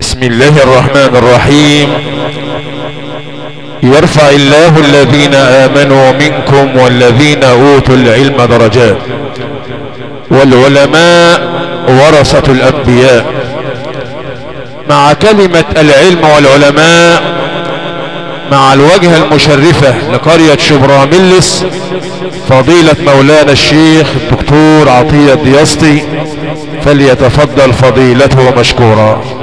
بسم الله الرحمن الرحيم. يرفع الله الذين آمنوا منكم والذين أوتوا العلم درجات، والعلماء ورثة الأنبياء. مع كلمة العلم والعلماء مع الوجهة المشرفة لقرية شبراملس فضيلة مولانا الشيخ الدكتور عطية الدياسطي، فليتفضل فضيلته مشكورا.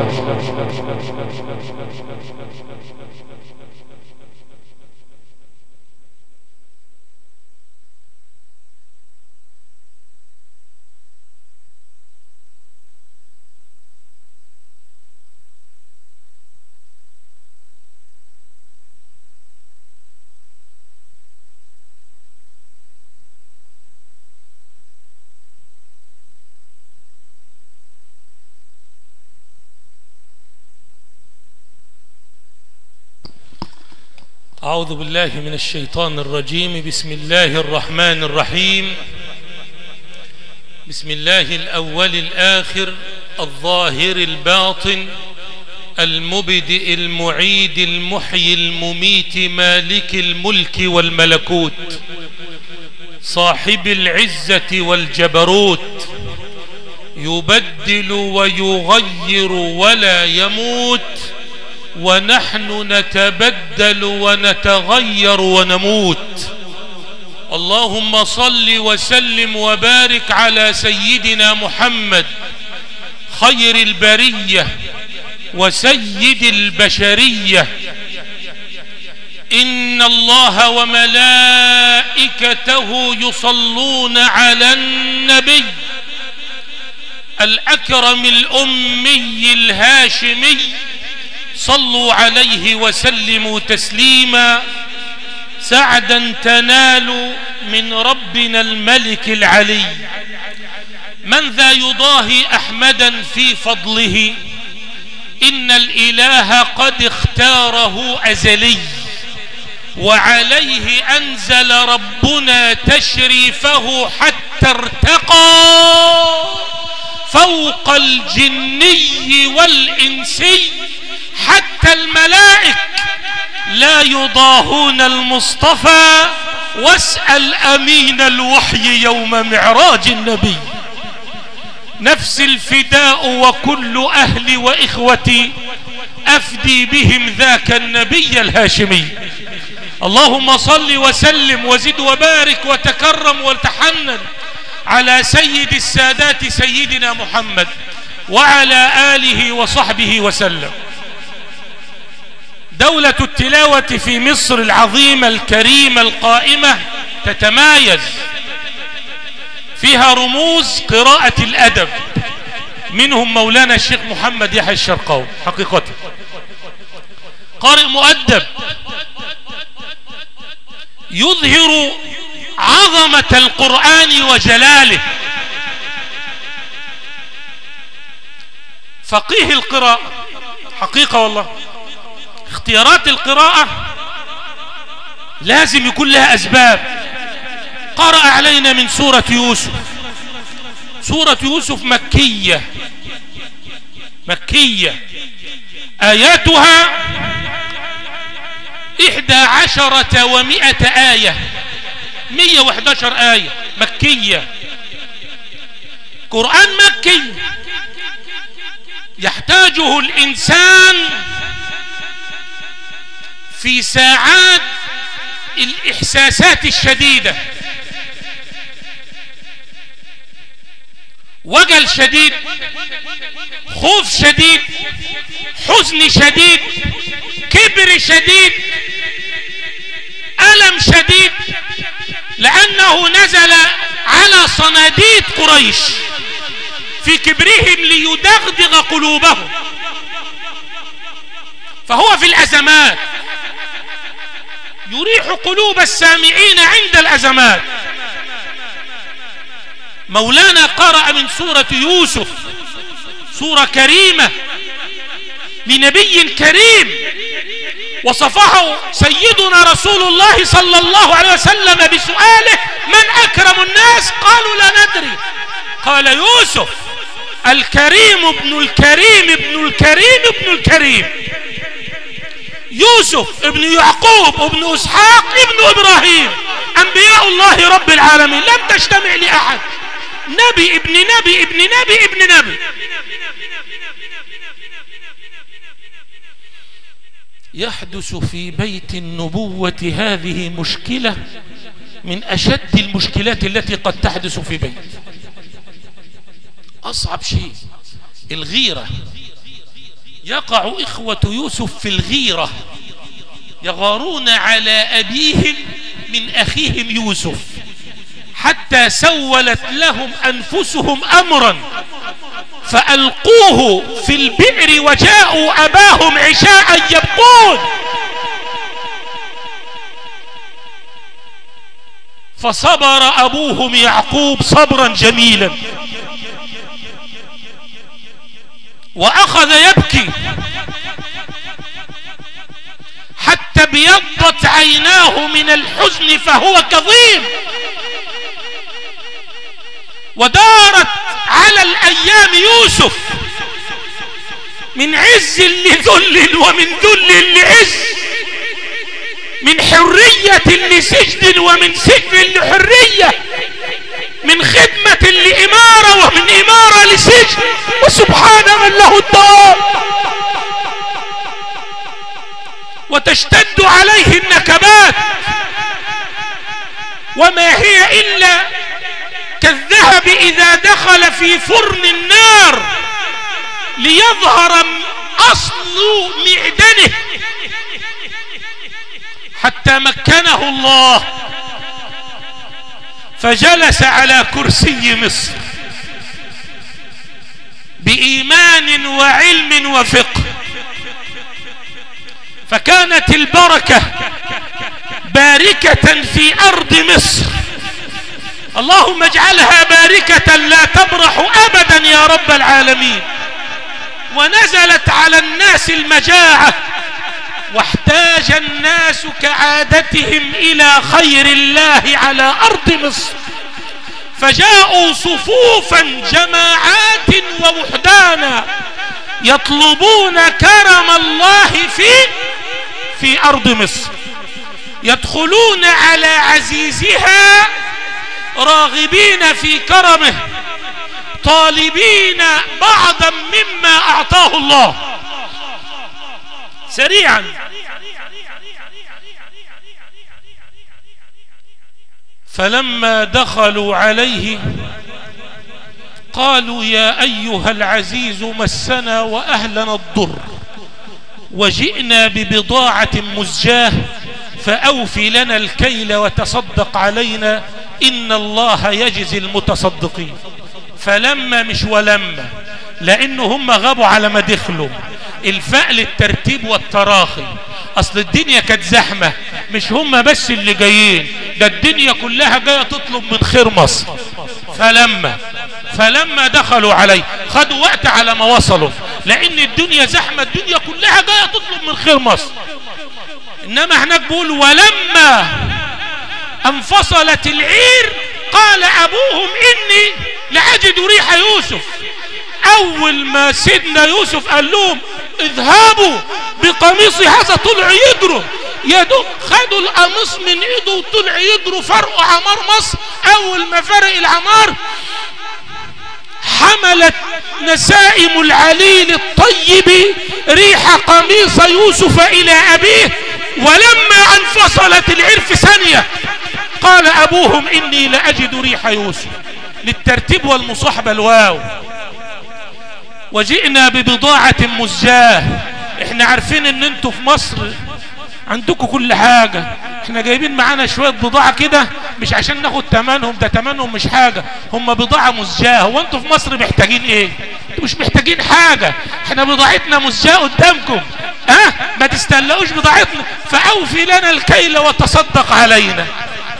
أعوذ بالله من الشيطان الرجيم. بسم الله الرحمن الرحيم. بسم الله الأول الآخر الظاهر الباطن المبدئ المعيد المحيي المميت مالك الملك والملكوت صاحب العزة والجبروت يبدل ويغير ولا يموت، ونحن نتبدل ونتغير ونموت. اللهم صل وسلم وبارك على سيدنا محمد خير البرية وسيد البشرية. إن الله وملائكته يصلون على النبي الأكرم الأمي الهاشمي، صلوا عليه وسلموا تسليما. سعدا تنال من ربنا الملك العلي. من ذا يضاهي أحمدا في فضله؟ إن الإله قد اختاره أزلي، وعليه أنزل ربنا تشريفه حتى ارتقى فوق الجني والإنسي. حتى الملائك لا يضاهون المصطفى، واسأل أمين الوحي يوم معراج النبي. نفس الفداء وكل أهلي وإخوتي أفدي بهم ذاك النبي الهاشمي. اللهم صل وسلم وزد وبارك وتكرم وتحنن على سيد السادات سيدنا محمد وعلى آله وصحبه وسلم. دولة التلاوة في مصر العظيمة الكريمة القائمة تتمايز، فيها رموز قراءة الأدب، منهم مولانا الشيخ محمد يحيى الشرقاوي، حقيقته قارئ مؤدب يظهر عظمة القرآن وجلاله. فقيه القراءة حقيقة والله. اختيارات القراءة لازم يكون لها أسباب. قرأ علينا من سورة يوسف. سورة يوسف مكية آياتها 11 آية، 111 آية مكية. قرآن مكي يحتاجه الإنسان في ساعات الإحساسات الشديدة، وجل شديد، خوف شديد، حزن شديد، كبر شديد، ألم شديد، لأنه نزل على صناديد قريش في كبرهم ليدغدغ قلوبهم. فهو في الأزمات يريح قلوب السامعين عند الأزمات. مولانا قرأ من سورة يوسف، سورة كريمة لنبي كريم وصفه سيدنا رسول الله صلى الله عليه وسلم بسؤاله: من أكرم الناس؟ قالوا لا ندري. قال: يوسف. الكريم ابن الكريم ابن الكريم ابن الكريم، يوسف ابن يعقوب ابن اسحاق ابن ابراهيم، انبياء الله رب العالمين لم تجتمع لاحد، نبي ابن نبي ابن نبي ابن نبي. يحدث في بيت النبوة هذه مشكلة من أشد المشكلات التي قد تحدث في بيت. أصعب شيء الغيرة. يقع إخوة يوسف في الغيرة، يغارون على أبيهم من أخيهم يوسف، حتى سولت لهم أنفسهم أمرا فألقوه في البئر وجاءوا أباهم عشاء يبكون، فصبر أبوهم يعقوب صبرا جميلا وأخذ يبكي حتى ابيضت عيناه من الحزن فهو كظيم. ودارت على الأيام يوسف من عز لذل ومن ذل لعز، من حرية لسجن ومن سجن لحرية، من خدمة لإمارة ومن إمارة لسجن، وسبحان من له الدار. وتشتد عليه النكبات، وما هي إلا كالذهب إذا دخل في فرن النار ليظهر أصل معدنه، حتى مكنه الله فجلس على كرسي مصر بإيمان وعلم وفقه، فكانت البركة باركة في أرض مصر. اللهم اجعلها باركة لا تبرح أبدا يا رب العالمين. ونزلت على الناس المجاعة، واحتاج الناس كعادتهم إلى خير الله على أرض مصر، فجاءوا صفوفا جماعات ووحدانا يطلبون كرم الله في أرض مصر، يدخلون على عزيزها راغبين في كرمه، طالبين بعضا مما أعطاه الله. سريعا فلما دخلوا عليه قالوا يا أيها العزيز مسنا وأهلنا الضر وجئنا ببضاعة مزجاة فأوفي لنا الكيل وتصدق علينا إن الله يجزي المتصدقين. فلما مش ولما، لأنه هم غابوا على ما دخلوا، الفاء للترتيب والتراخي. أصل الدنيا كانت زحمة، مش هم بس اللي جايين، ده الدنيا كلها جاية تطلب من خير مصر. فلما دخلوا عليه خدوا وقت على ما وصلوا، لأن الدنيا زحمة، الدنيا كلها جاية تطلب من خير مصر. إنما هناك بيقول ولما انفصلت العير قال أبوهم إني لأجد ريح يوسف. أول ما سيدنا يوسف قال لهم اذهبوا بقميصي هذا، طلع يدروا خدوا القميص من ايده وطلع يدروا، فرقوا عمار مصر. أول ما فرق العمار حملت نسائم العليل الطيب ريح قميص يوسف إلى أبيه. ولما انفصلت العير في ثانية قال أبوهم إني لأجد ريح يوسف، للترتيب والمصاحبة الواو. وجئنا ببضاعة مزجاة، احنا عارفين ان انتوا في مصر عندكم كل حاجة، احنا جايبين معانا شوية بضاعة كده مش عشان ناخد تمنهم، ده تمنهم مش حاجة، هم بضاعة مزجاة. هو انتوا في مصر محتاجين ايه؟ انتوا مش محتاجين حاجة، احنا بضاعتنا مزجاة قدامكم، ما تستهلقوش بضاعتنا. فأوفي لنا الكيل وتصدق علينا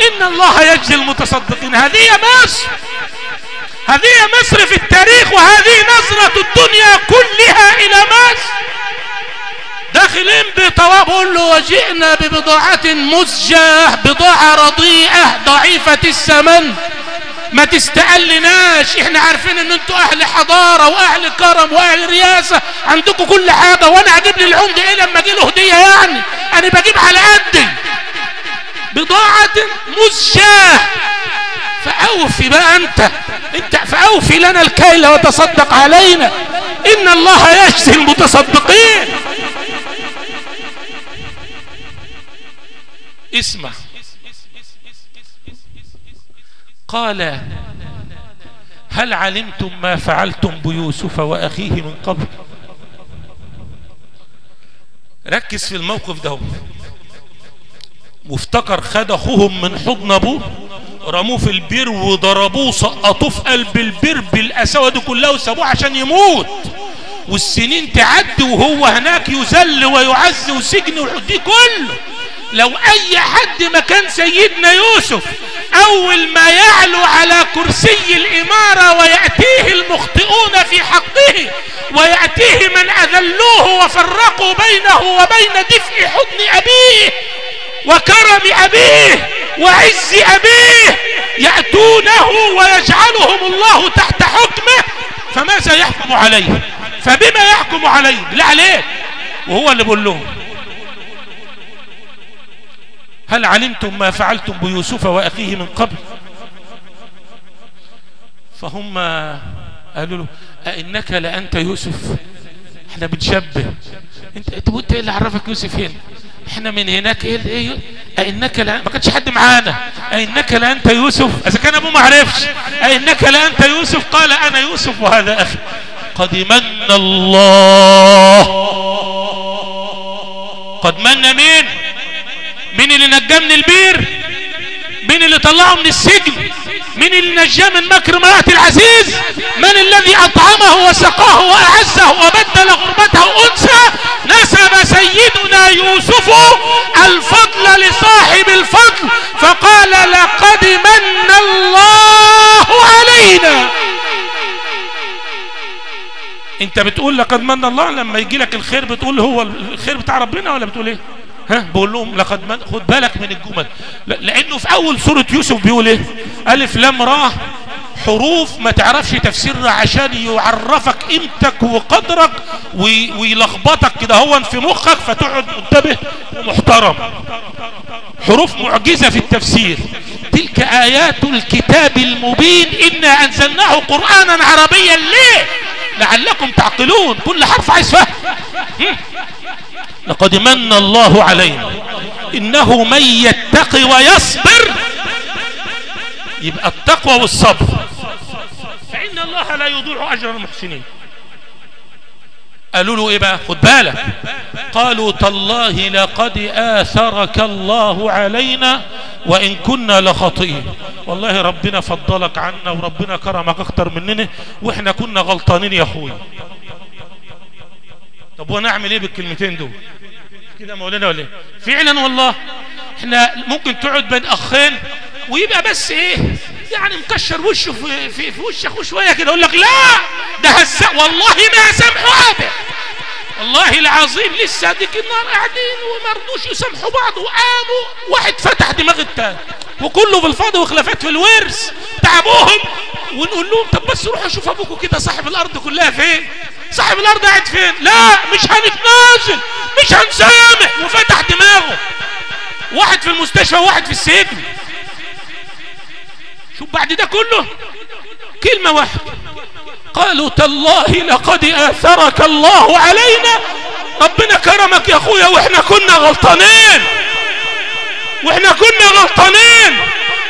إن الله يجزي المتصدقين. هذه مصر، هذه مصر في التاريخ، وهذه نظرة الدنيا كلها إلى مصر. داخلين بطواب، قول له وجئنا ببضاعة مزجاة، بضاعة رديئة ضعيفة الثمن، ما تستقلناش، احنا عارفين ان انتوا اهل حضارة واهل كرم واهل رياسة، عندكم كل حاجة، وانا اجيب لي العمدة ايه لما اجي له هدية؟ يعني انا بجيب على قدي بضاعة مزجاة. فأوفي بقى انت فأوفي لنا الكيل وتصدق علينا، ان الله يجزي المتصدقين. اسمع، قال هل علمتم ما فعلتم بيوسف وأخيه من قبل؟ ركز في الموقف ده، وافتكر خد أخوهم من حضن أبوه، رموه في البير وضربوه سقطوه في قلب البير بالأسود كلها وسابوه عشان يموت، والسنين تعدي وهو هناك يذل ويعز وسجن وحديه كله. لو اي حد مكان سيدنا يوسف اول ما يعلو على كرسي الامارة ويأتيه المخطئون في حقه ويأتيه من اذلوه وفرقوا بينه وبين دفء حضن ابيه وكرم ابيه وعز ابيه، يأتونه ويجعلهم الله تحت حكمه، فماذا يحكم عليه؟ فبما يحكم عليه؟ لا عليه. وهو اللي بيقول لهم هل علمتم ما فعلتم بيوسف وأخيه من قبل؟ فهم قالوا له أئنك لأنت يوسف؟ احنا بنشبه، انت ايه اللي عرفك يوسف هنا؟ احنا من هناك ايه أئنك ما كانش حد معانا. أئنك لأنت يوسف؟ اذا كان ابوه ما عرفش أئنك لأنت يوسف؟ قال انا يوسف وهذا اخي. قد من الله. قد من مين؟ مين اللي نجاه من البير؟ مين اللي طلعه من السجن؟ مين اللي نجاه من مكر امرأة العزيز؟ من الذي اطعمه وسقاه واعزه وبدل غربته انثى؟ نسب سيدنا يوسف الفضل لصاحب الفضل فقال لقد من الله علينا. انت بتقول لقد من الله لما يجي لك الخير بتقول هو الخير بتاع ربنا ولا بتقول ايه؟ بقول لهم لقد من. خد بالك من الجمل، لانه في اول سورة يوسف بيقول ايه؟ الف لام را، حروف ما تعرفش تفسيرها عشان يعرفك قيمتك وقدرك ويلخبطك كده هو في مخك فتقعد منتبه ومحترم. حروف معجزة في التفسير. تلك آيات الكتاب المبين إنا أنزلناه قرآنا عربيا ليه؟ لعلكم تعقلون. كل حرف عايز فهم. لقد من الله علينا إنه من يتقي ويصبر، يبقى التقوى والصبر، فإن الله لا يضيع أجر المحسنين. قالوا له ايه بقى؟ خد بالك، قالوا تالله لقد آثرك الله علينا وإن كنا لخاطئين. والله ربنا فضلك عنا وربنا كرمك اكتر مننا واحنا كنا غلطانين يا اخويا. طب ونعمل ايه بالكلمتين دول كده مولانا ولا ايه؟ فعلا والله احنا ممكن تقعد بين اخين ويبقى بس ايه يعني مكشر وشه في وش اخوه شويه كده، يقول لك لا ده هزق، والله ما سامحوا ابدا، والله العظيم لسه ديك النهار قاعدين وما رضوش يسامحوا بعض وقاموا واحد فتح دماغ التاني وكله بالفاضي وخلافات في الورث بتاع ابوهم. ونقول لهم طب بس روحوا شوفوا ابوكم كده صاحب الارض كلها فين؟ صاحب الارض قاعد فين؟ لا مش هنتنازل مش هنسامح، وفتح دماغه. واحد في المستشفى وواحد في السجن. شوف بعد ده كله كلمة واحدة، قالوا تالله لقد آثرك الله علينا، ربنا كرمك يا اخويا واحنا كنا غلطانين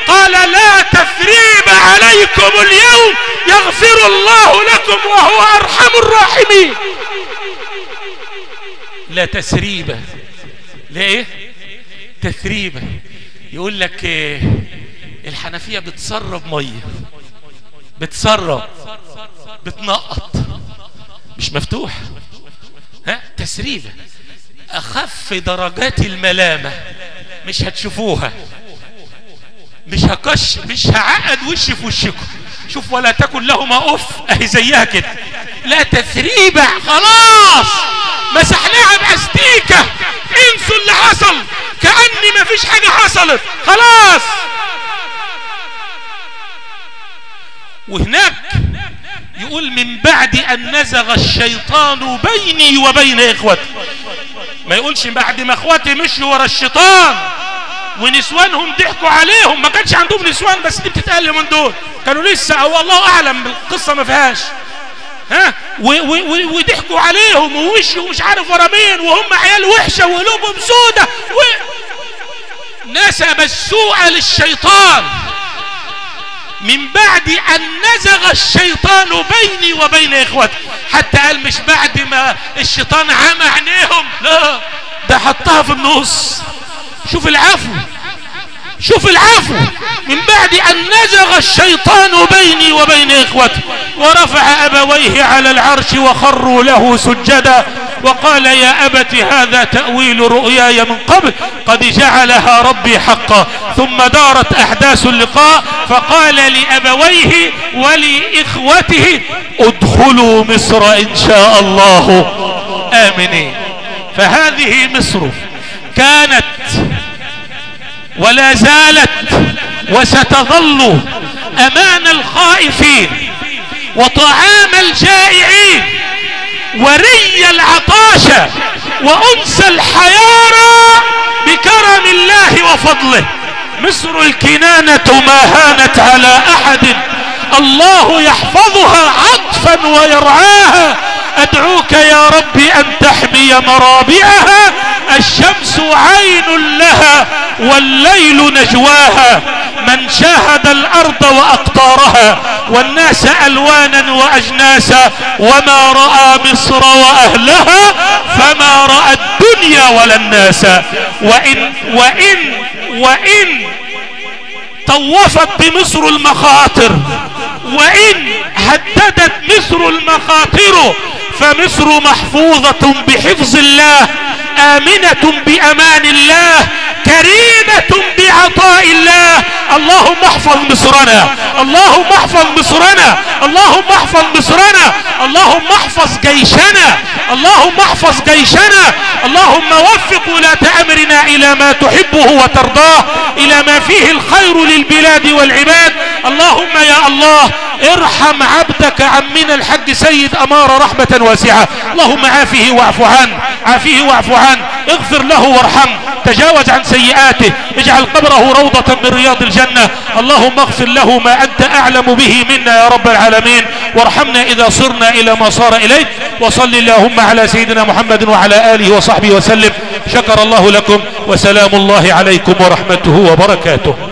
قال لا تثريب عليكم اليوم يغفر الله لكم وهو أرحم الراحمين. لا تسريبة، ليه تثريبة؟ يقول لك الحنفية بتسرب مية، بتسرب بتنقط مش مفتوح. تسريبة أخف درجات الملامة، مش هتشوفوها، مش هعقد وشي في وشكم. شوف ولا تكن لهما اف، اهي زيها كده. لا تثريبة، خلاص مسحناها باستيكة، انسوا اللي حصل كأني ما فيش حاجة حصلت، خلاص. بيقول من بعد ان نزغ الشيطان بيني وبين اخوتي. ما يقولش بعد ما اخواتي مشوا ورا الشيطان ونسوانهم ضحكوا عليهم. ما كانش عندهم نسوان، بس دي بتتقال من دول، كانوا لسه او الله اعلم القصه ما فيهاش. ها وضحكوا عليهم ووشوا مش عارف ورا مين، وهم عيال وحشه وقلوبهم سودة نسب السوء للشيطان. من بعد ان نزغ الشيطان بيني وبين اخوتي، حتى قال مش بعد ما الشيطان عمى عينيهم، لا ده حطها في النص. شوف العفو، شوف العفو. من بعد ان نزغ الشيطان بيني وبين اخوتي ورفع ابويه على العرش وخروا له سجدا وقال يا أبت هذا تأويل رؤياي من قبل قد جعلها ربي حقا. ثم دارت أحداث اللقاء فقال لأبويه ولإخوته ادخلوا مصر إن شاء الله آمنين. فهذه مصر كانت ولا زالت وستظل أمان الخائفين وطعام الجائعين وري العطاشة وأنس الحيارى بكرم الله وفضله. مصر الكنانة ما هانت على أحد، الله يحفظها عطفا ويرعاها. أدعوك يا رب أن تحمي مرابعها، الشمس عين لها والليل نجواها. من شاهد الأرض وأقطارها والناس ألوانا وأجناسا وما رأى مصر وأهلها فما رأى الدنيا ولا الناس. وإن طوفت بمصر المخاطر وإن هددت مصر المخاطر فمصر محفوظة بحفظ الله، آمنة بأمان الله، كريمة بعطاء الله. اللهم احفظ مصرنا، اللهم احفظ مصرنا، اللهم احفظ مصرنا، اللهم احفظ جيشنا، اللهم احفظ جيشنا. اللهم وفق ولاة امرنا الى ما تحبه وترضاه، الى ما فيه الخير للبلاد والعباد. اللهم يا الله ارحم عبدك عمنا الحج سيد امارة رحمة واسعة. اللهم عافه واعف عنه، عافه واعف عنه، اغفر له وارحمه، تجاوز عن سيئاته، اجعل قبره روضة من رياض الجنة. اللهم اغفر له ما انت اعلم به منا يا رب العالمين، وارحمنا اذا صرنا الى ما صار اليه. وصل اللهم على سيدنا محمد وعلى اله وصحبه وسلم. شكر الله لكم، وسلام الله عليكم ورحمته وبركاته.